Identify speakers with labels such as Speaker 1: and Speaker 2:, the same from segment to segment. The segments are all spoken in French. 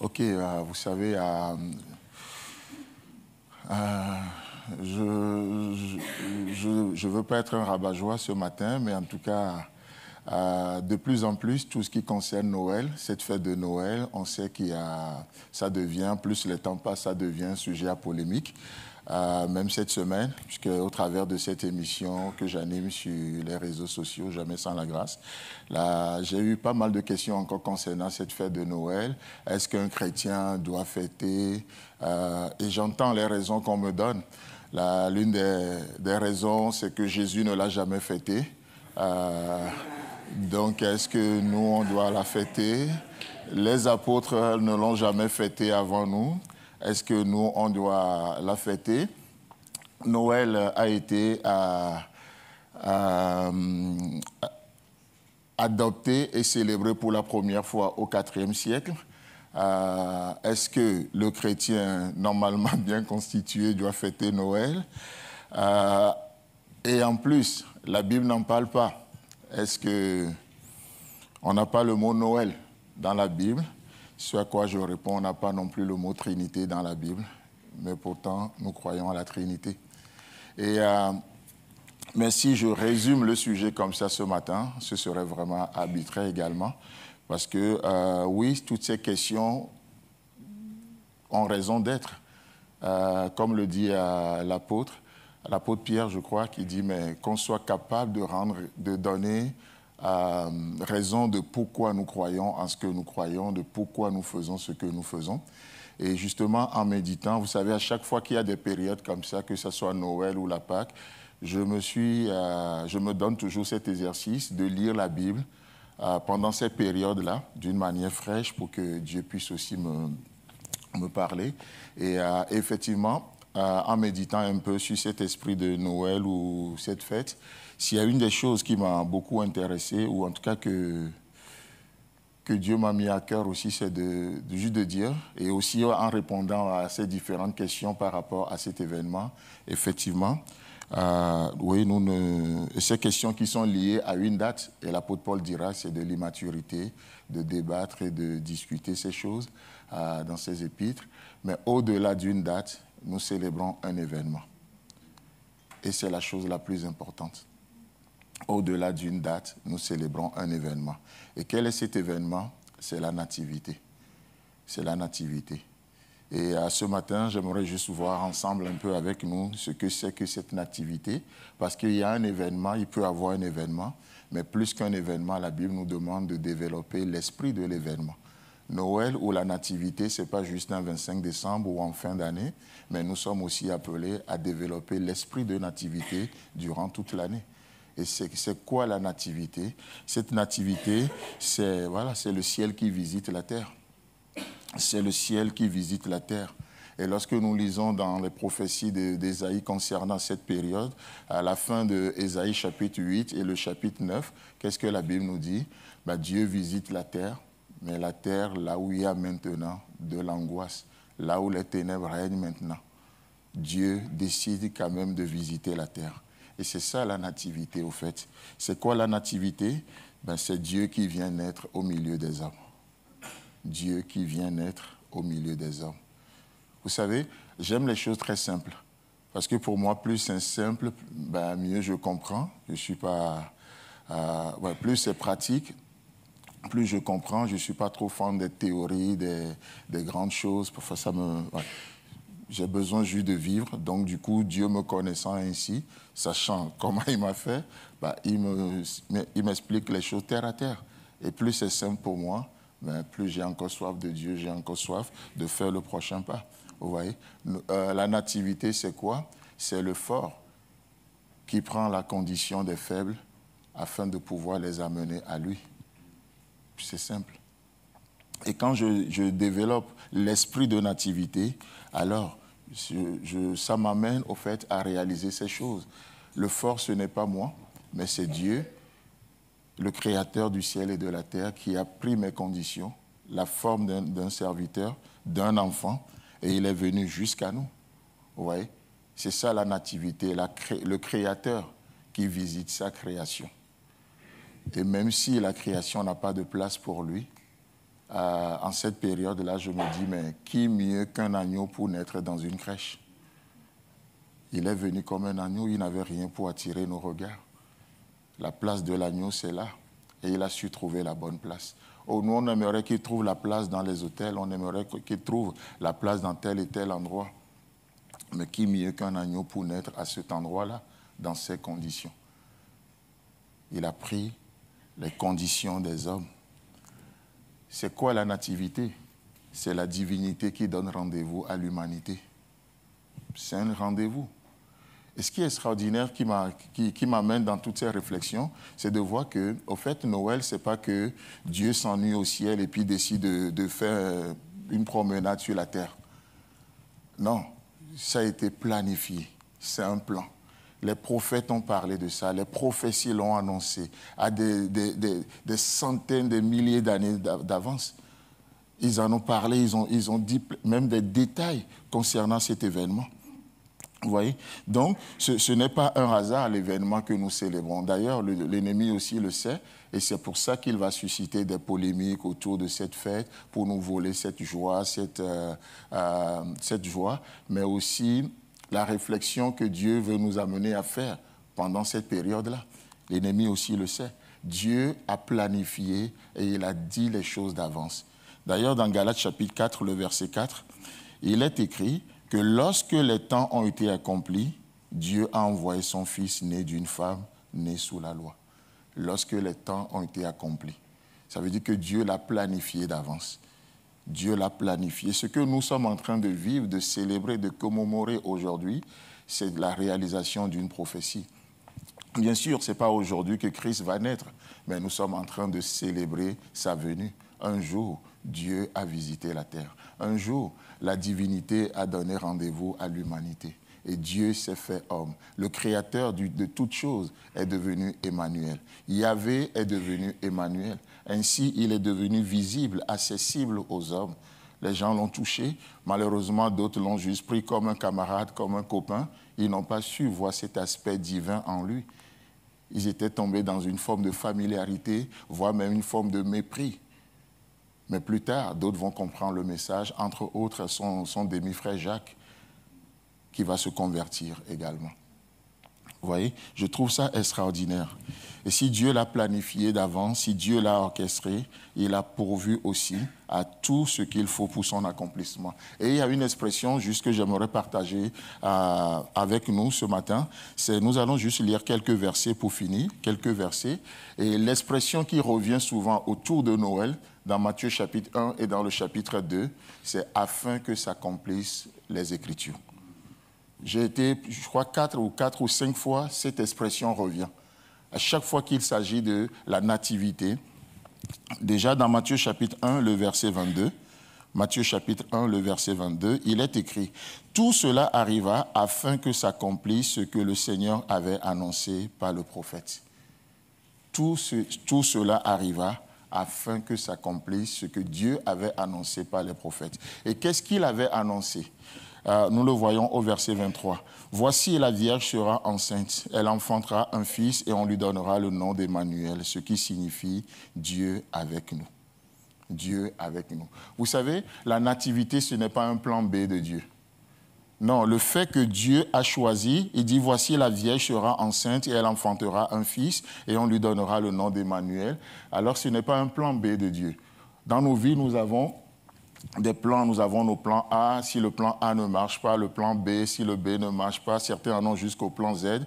Speaker 1: Ok, vous savez, je veux pas être un rabat-joie ce matin, mais en tout cas, de plus en plus, tout ce qui concerne Noël, cette fête de Noël, on sait ça devient, plus le temps passe, ça devient un sujet à polémique. Même cette semaine, puisque au travers de cette émission que j'anime sur les réseaux sociaux, Jamais sans la grâce, là, j'ai eu pas mal de questions encore concernant cette fête de Noël. Est-ce qu'un chrétien doit fêter et j'entends les raisons qu'on me donne. L'une des raisons, c'est que Jésus ne l'a jamais fêté. Donc, est-ce que nous, on doit la fêter? Les apôtres ne l'ont jamais fêté avant nous. Est-ce que nous, on doit la fêter? Noël a été adopté et célébré pour la première fois au IVe siècle. Est-ce que le chrétien, normalement bien constitué, doit fêter Noël? Et en plus, la Bible n'en parle pas. Est-ce qu'on n'a pas le mot Noël dans la Bible? Ce à quoi je réponds, on n'a pas non plus le mot Trinité dans la Bible, mais pourtant, nous croyons à la Trinité. Mais si je résume le sujet comme ça ce matin, ce serait vraiment arbitraire également, parce que oui, toutes ces questions ont raison d'être. Comme le dit l'apôtre Pierre, je crois, qui dit mais qu'on soit capable de donner raison de pourquoi nous croyons en ce que nous croyons, de pourquoi nous faisons ce que nous faisons. Et justement, en méditant, vous savez, à chaque fois qu'il y a des périodes comme ça, que ce soit Noël ou la Pâque, je me donne toujours cet exercice de lire la Bible pendant ces périodes-là, d'une manière fraîche, pour que Dieu puisse aussi me parler. Et effectivement, en méditant un peu sur cet esprit de Noël ou cette fête, s'il y a une des choses qui m'a beaucoup intéressé, ou en tout cas que Dieu m'a mis à cœur aussi, c'est juste de dire, et aussi en répondant à ces différentes questions par rapport à cet événement, effectivement, oui, ces questions qui sont liées à une date, et l'apôtre Paul dira, c'est de l'immaturité, de débattre et de discuter ces choses dans ses épîtres. Mais au-delà d'une date, nous célébrons un événement. Et c'est la chose la plus importante. Au-delà d'une date, nous célébrons un événement. Et quel est cet événement? C'est la nativité. C'est la nativité. Et ce matin, j'aimerais juste voir ensemble un peu avec nous ce que c'est que cette nativité. Parce qu'il y a un événement, il peut y avoir un événement, mais plus qu'un événement, la Bible nous demande de développer l'esprit de l'événement. Noël ou la nativité, ce n'est pas juste un 25 décembre ou en fin d'année, mais nous sommes aussi appelés à développer l'esprit de nativité durant toute l'année. Et c'est quoi la nativité? Cette nativité, c'est le ciel qui visite la terre. C'est le ciel qui visite la terre. Et lorsque nous lisons dans les prophéties d'Ésaïe concernant cette période, à la fin de Ésaïe chapitre 8 et le chapitre 9, qu'est-ce que la Bible nous dit? Dieu visite la terre, mais la terre, là où il y a maintenant de l'angoisse, là où les ténèbres règnent maintenant, Dieu décide quand même de visiter la terre. Et c'est ça la nativité, au fait. C'est quoi la nativité? C'est Dieu qui vient naître au milieu des hommes. Dieu qui vient naître au milieu des hommes. Vous savez, j'aime les choses très simples. Parce que pour moi, plus c'est simple, mieux je comprends. Je suis pas... plus c'est pratique, plus je comprends. Je ne suis pas trop fan des théories, des grandes choses. Parfois, j'ai besoin juste de vivre. Donc, du coup, Dieu me connaissant ainsi, sachant comment il m'a fait, il m'explique les choses terre à terre. Et plus c'est simple pour moi, plus j'ai encore soif de Dieu, j'ai encore soif de faire le prochain pas. Vous voyez, la nativité, c'est quoi? C'est le fort qui prend la condition des faibles afin de pouvoir les amener à lui. C'est simple. Et quand je développe l'esprit de nativité, alors ça m'amène au fait à réaliser ces choses. Le fort, ce n'est pas moi, mais c'est Dieu, le créateur du ciel et de la terre, qui a pris mes conditions, la forme d'un serviteur, d'un enfant, et il est venu jusqu'à nous. Vous voyez? C'est ça la nativité, le créateur qui visite sa création. Et même si la création n'a pas de place pour lui, en cette période-là, je me dis, mais qui mieux qu'un agneau pour naître dans une crèche? Il est venu comme un agneau, il n'avait rien pour attirer nos regards. La place de l'agneau, c'est là. Et il a su trouver la bonne place. Oh, nous, on aimerait qu'il trouve la place dans les hôtels, on aimerait qu'il trouve la place dans tel et tel endroit. Mais qui mieux qu'un agneau pour naître à cet endroit-là, dans ces conditions? Il a pris les conditions des hommes. C'est quoi la nativité? C'est la divinité qui donne rendez-vous à l'humanité. C'est un rendez-vous. Et ce qui est extraordinaire, qui m'amène dans toutes ces réflexions, c'est de voir que, au fait, Noël, ce n'est pas que Dieu s'ennuie au ciel et puis décide de faire une promenade sur la terre. Non, ça a été planifié. C'est un plan. Les prophètes ont parlé de ça, les prophéties l'ont annoncé à des centaines de milliers d'années d'avance. Ils en ont parlé, ils ont dit même des détails concernant cet événement. Vous voyez? Donc, ce n'est pas un hasard l'événement que nous célébrons. D'ailleurs, l'ennemi aussi le sait, et c'est pour ça qu'il va susciter des polémiques autour de cette fête, pour nous voler cette joie, cette joie, mais aussi la réflexion que Dieu veut nous amener à faire pendant cette période-là. L'ennemi aussi le sait. Dieu a planifié et il a dit les choses d'avance. D'ailleurs, dans Galates chapitre 4, le verset 4, il est écrit que lorsque les temps ont été accomplis, Dieu a envoyé son Fils né d'une femme, né sous la loi. Lorsque les temps ont été accomplis. Ça veut dire que Dieu l'a planifié d'avance. Dieu l'a planifié. Ce que nous sommes en train de vivre, de célébrer, de commémorer aujourd'hui, c'est la réalisation d'une prophétie. Bien sûr, ce n'est pas aujourd'hui que Christ va naître, mais nous sommes en train de célébrer sa venue. Un jour, Dieu a visité la terre. Un jour, la divinité a donné rendez-vous à l'humanité. Et Dieu s'est fait homme. Le créateur de toutes choses est devenu Emmanuel. Yahvé est devenu Emmanuel. Ainsi, il est devenu visible, accessible aux hommes. Les gens l'ont touché. Malheureusement, d'autres l'ont juste pris comme un camarade, comme un copain. Ils n'ont pas su voir cet aspect divin en lui. Ils étaient tombés dans une forme de familiarité, voire même une forme de mépris. Mais plus tard, d'autres vont comprendre le message, entre autres son demi-frère Jacques, qui va se convertir également. Vous voyez, je trouve ça extraordinaire. Et si Dieu l'a planifié d'avance, si Dieu l'a orchestré, il a pourvu aussi à tout ce qu'il faut pour son accomplissement. Et il y a une expression juste que j'aimerais partager avec nous ce matin. Nous allons juste lire quelques versets pour finir, quelques versets. Et l'expression qui revient souvent autour de Noël, dans Matthieu chapitre 1 et dans le chapitre 2, c'est « afin que s'accomplissent les Écritures ». J'ai été, je crois, 4 ou 5 fois, cette expression revient. À chaque fois qu'il s'agit de la nativité, déjà dans Matthieu chapitre 1, le verset 22, Matthieu chapitre 1, le verset 22, il est écrit « Tout cela arriva afin que s'accomplisse ce que le Seigneur avait annoncé par le prophète. » Tout cela arriva afin que s'accomplisse ce que Dieu avait annoncé par les prophètes. Et qu'est-ce qu'il avait annoncé ? Nous le voyons au verset 23. « Voici, la Vierge sera enceinte, elle enfantera un fils et on lui donnera le nom d'Emmanuel, ce qui signifie Dieu avec nous. » Dieu avec nous. Vous savez, la nativité, ce n'est pas un plan B de Dieu. Non, le fait que Dieu a choisi, il dit « Voici, la Vierge sera enceinte et elle enfantera un fils et on lui donnera le nom d'Emmanuel. » Alors, ce n'est pas un plan B de Dieu. Dans nos vies, nous avons des plans, nous avons nos plans A. Si le plan A ne marche pas, le plan B, si le B ne marche pas, certains en ont jusqu'au plan Z.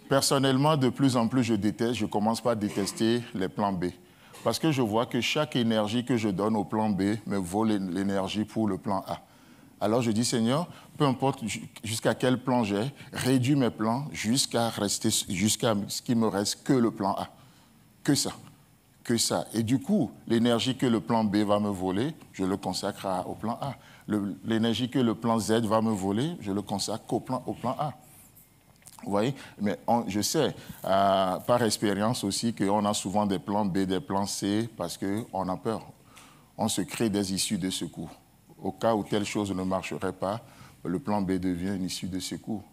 Speaker 1: Personnellement, de plus en plus, je commence par détester les plans B. Parce que je vois que chaque énergie que je donne au plan B me vaut l'énergie pour le plan A. Alors je dis, Seigneur, peu importe jusqu'à quel plan j'ai, réduis mes plans jusqu'à ce qu'il me reste que le plan A. Que ça. Que ça. Et du coup, l'énergie que le plan B va me voler, je le consacre au plan A. L'énergie que le plan Z va me voler, je le consacre au plan A. Vous voyez? Mais je sais, par expérience aussi, qu'on a souvent des plans B, des plans C, parce qu'on a peur. On se crée des issues de secours. Au cas où telle chose ne marcherait pas, le plan B devient une issue de secours.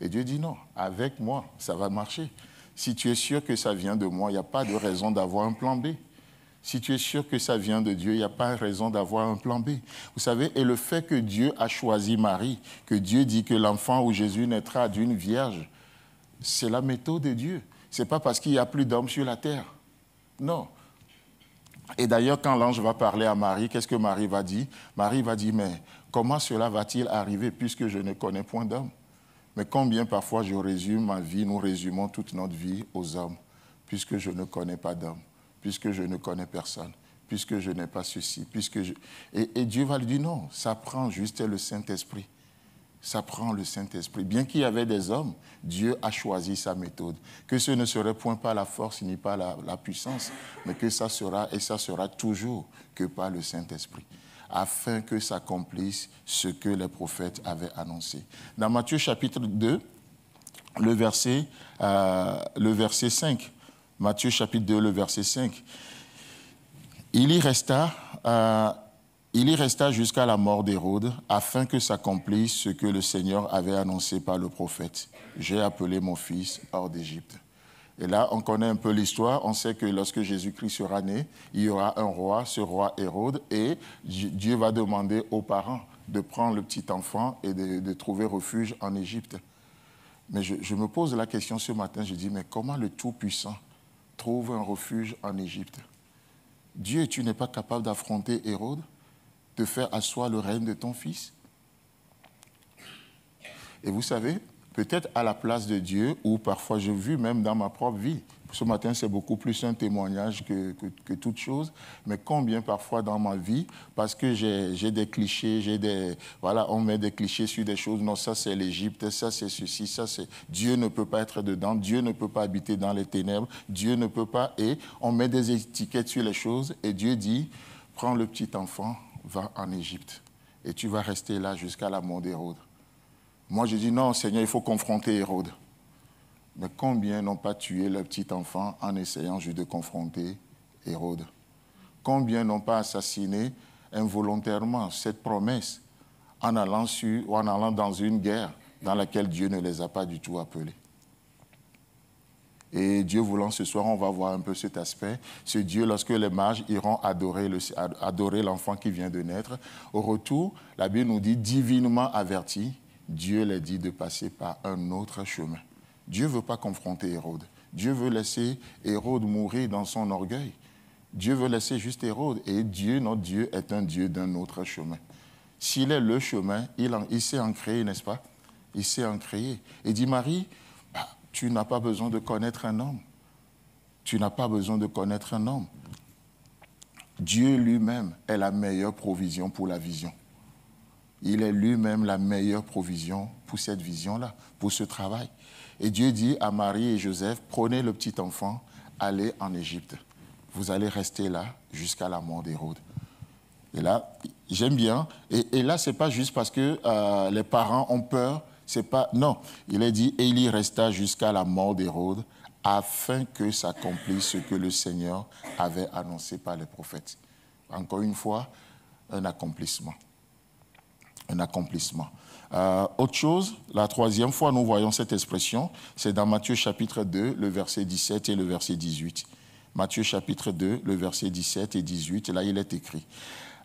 Speaker 1: Et Dieu dit non, avec moi, ça va marcher. Si tu es sûr que ça vient de moi, il n'y a pas de raison d'avoir un plan B. Si tu es sûr que ça vient de Dieu, il n'y a pas raison d'avoir un plan B. Vous savez, et le fait que Dieu a choisi Marie, que Dieu dit que l'enfant où Jésus naîtra d'une vierge, c'est la méthode de Dieu. Ce n'est pas parce qu'il n'y a plus d'hommes sur la terre. Non. Et d'ailleurs, quand l'ange va parler à Marie, qu'est-ce que Marie va dire? Marie va dire, mais comment cela va-t-il arriver puisque je ne connais point d'homme? Mais combien parfois je résume ma vie, nous résumons toute notre vie aux hommes, puisque je ne connais pas d'homme, puisque je ne connais personne, puisque je n'ai pas ceci, puisque je... Et Dieu va lui dire non, ça prend juste le Saint-Esprit. Ça prend le Saint-Esprit. Bien qu'il y avait des hommes, Dieu a choisi sa méthode. Que ce ne serait point par la force ni par la puissance, mais que ça sera, et ça sera toujours que par le Saint-Esprit, afin que s'accomplisse ce que les prophètes avaient annoncé. Dans Matthieu chapitre 2, le verset 5, Matthieu chapitre 2, le verset 5, il y resta jusqu'à la mort d'Hérode, afin que s'accomplisse ce que le Seigneur avait annoncé par le prophète. J'ai appelé mon fils hors d'Égypte. Et là, on connaît un peu l'histoire. On sait que lorsque Jésus-Christ sera né, il y aura un roi, ce roi Hérode, et Dieu va demander aux parents de prendre le petit enfant et de trouver refuge en Égypte. Mais je me pose la question ce matin, je dis, mais comment le Tout-Puissant trouve un refuge en Égypte? Dieu, tu n'es pas capable d'affronter Hérode, de faire asseoir le règne de ton fils? Et vous savez, peut-être à la place de Dieu, ou parfois j'ai vu même dans ma propre vie, ce matin c'est beaucoup plus un témoignage que toute chose, mais combien parfois dans ma vie, parce que j'ai des clichés, voilà, on met des clichés sur des choses, non ça c'est l'Égypte, ça c'est ceci, ça c'est... Dieu ne peut pas être dedans, Dieu ne peut pas habiter dans les ténèbres, Dieu ne peut pas, et on met des étiquettes sur les choses, et Dieu dit, prends le petit enfant, va en Égypte, et tu vas rester là jusqu'à la mort d'Hérode. Moi, je dis, non, Seigneur, il faut confronter Hérode. Mais combien n'ont pas tué leur petit enfant en essayant juste de confronter Hérode? Combien n'ont pas assassiné involontairement cette promesse en allant dans une guerre dans laquelle Dieu ne les a pas du tout appelés? Et Dieu voulant, ce soir, on va voir un peu cet aspect. Ce Dieu, lorsque les mages iront adorer l'enfant qui vient de naître, au retour, la Bible nous dit, divinement averti, Dieu les dit de passer par un autre chemin. Dieu ne veut pas confronter Hérode. Dieu veut laisser Hérode mourir dans son orgueil. Dieu veut laisser juste Hérode. Et Dieu, notre Dieu, est un Dieu d'un autre chemin. S'il est le chemin, il sait en créer, n'est-ce pas? Il sait en créer. Et dit, Marie, tu n'as pas besoin de connaître un homme. Tu n'as pas besoin de connaître un homme. Dieu lui-même est la meilleure provision pour la vision. Il est lui-même la meilleure provision pour cette vision-là, pour ce travail. Et Dieu dit à Marie et Joseph, prenez le petit enfant, allez en Égypte. Vous allez rester là jusqu'à la mort d'Hérode. Et là, j'aime bien. Et là, ce n'est pas juste parce que les parents ont peur. C'est pas, non, il est dit, et il y resta jusqu'à la mort d'Hérode, afin que s'accomplisse ce que le Seigneur avait annoncé par les prophètes. Encore une fois, un accomplissement. Un accomplissement. Autre chose, la troisième fois nous voyons cette expression, c'est dans Matthieu chapitre 2, le verset 17 et le verset 18. Matthieu chapitre 2, le verset 17 et 18, là il est écrit.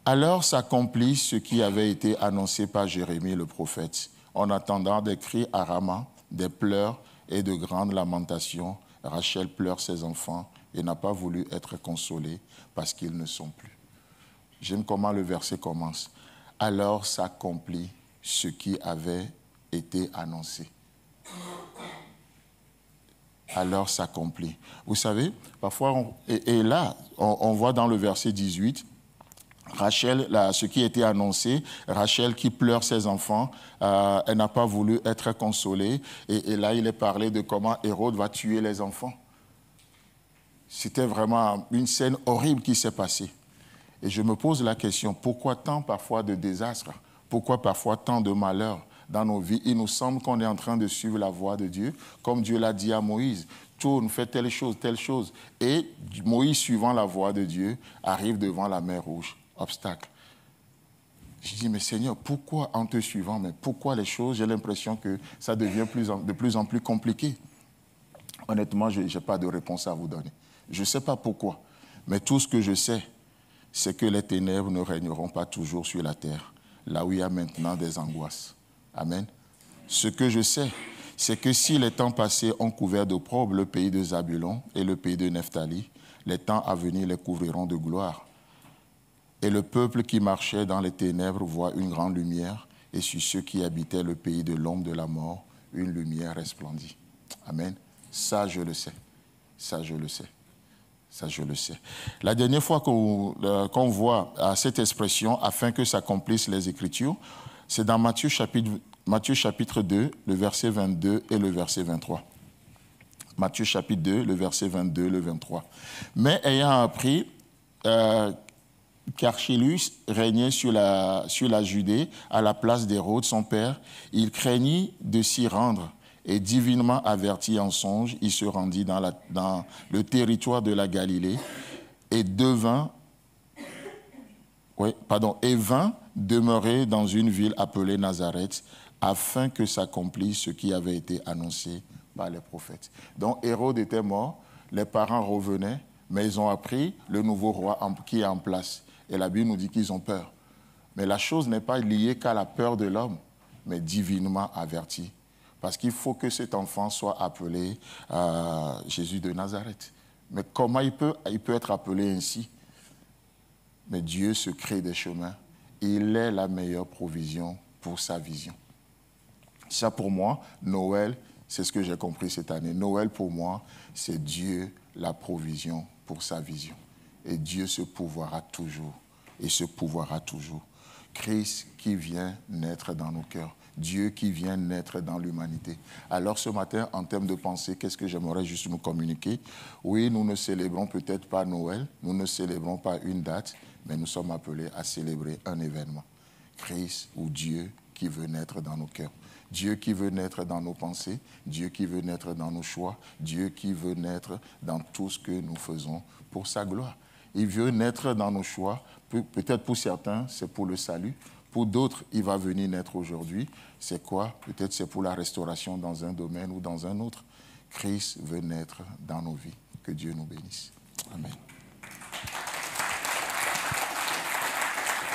Speaker 1: Alors s'accomplit ce qui avait été annoncé par Jérémie le prophète. En attendant des cris à Rama, des pleurs et de grandes lamentations, Rachel pleure ses enfants et n'a pas voulu être consolée parce qu'ils ne sont plus. J'aime comment le verset commence. Alors s'accomplit ce qui avait été annoncé. Alors s'accomplit. Vous savez, parfois, on voit dans le verset 18, Rachel, ce qui a été annoncé, Rachel qui pleure ses enfants, elle n'a pas voulu être consolée. Et là, il est parlé de comment Hérode va tuer les enfants. C'était vraiment une scène horrible qui s'est passée. Et je me pose la question, pourquoi tant parfois de désastres? Pourquoi parfois tant de malheurs dans nos vies? Il nous semble qu'on est en train de suivre la voie de Dieu, comme Dieu l'a dit à Moïse. Tourne, fais telle chose, telle chose. Et Moïse, suivant la voie de Dieu, arrive devant la mer Rouge. Obstacle. Je dis, mais Seigneur, pourquoi en te suivant, mais pourquoi les choses, j'ai l'impression que ça devient de plus en plus compliqué? Honnêtement, je n'ai pas de réponse à vous donner. Je ne sais pas pourquoi. Mais tout ce que je sais, c'est que les ténèbres ne régneront pas toujours sur la terre, là où il y a maintenant des angoisses. Amen. Ce que je sais, c'est que si les temps passés ont couvert d'opprobre le pays de Zabulon et le pays de Nephtali, les temps à venir les couvriront de gloire. Et le peuple qui marchait dans les ténèbres voit une grande lumière, et sur ceux qui habitaient le pays de l'ombre de la mort, une lumière resplendit. Amen. Ça, je le sais. Ça, je le sais. Ça, je le sais. La dernière fois qu'on voit cette expression, afin que s'accomplissent les Écritures, c'est dans Matthieu chapitre 2, le verset 22 et le verset 23. Matthieu chapitre 2, le verset 22 et le 23. Mais ayant appris qu'Archélus régnait sur la Judée à la place d'Hérode, son père, il craignit de s'y rendre. Et divinement averti en songe, il se rendit dans le territoire de la Galilée et vint demeurer dans une ville appelée Nazareth, afin que s'accomplisse ce qui avait été annoncé par les prophètes. Donc Hérode était mort, les parents revenaient, mais ils ont appris le nouveau roi qui est en place. Et la Bible nous dit qu'ils ont peur. Mais la chose n'est pas liée qu'à la peur de l'homme, mais divinement averti. Parce qu'il faut que cet enfant soit appelé Jésus de Nazareth. Mais comment il peut être appelé ainsi? Mais Dieu se crée des chemins. Il est la meilleure provision pour sa vision. Ça, pour moi, Noël, c'est ce que j'ai compris cette année. Noël, pour moi, c'est Dieu la provision pour sa vision. Et Dieu se pourvoira toujours. Et se pourvoira toujours. Christ qui vient naître dans nos cœurs. Dieu qui vient naître dans l'humanité. Alors ce matin, en termes de pensée, qu'est-ce que j'aimerais juste nous communiquer? Oui, nous ne célébrons peut-être pas Noël, nous ne célébrons pas une date, mais nous sommes appelés à célébrer un événement. Christ ou Dieu qui veut naître dans nos cœurs. Dieu qui veut naître dans nos pensées, Dieu qui veut naître dans nos choix, Dieu qui veut naître dans tout ce que nous faisons pour sa gloire. Il veut naître dans nos choix, peut-être pour certains, c'est pour le salut. Pour d'autres, il va venir naître aujourd'hui. C'est quoi? Peut-être c'est pour la restauration dans un domaine ou dans un autre. Christ veut naître dans nos vies. Que Dieu nous bénisse. Amen.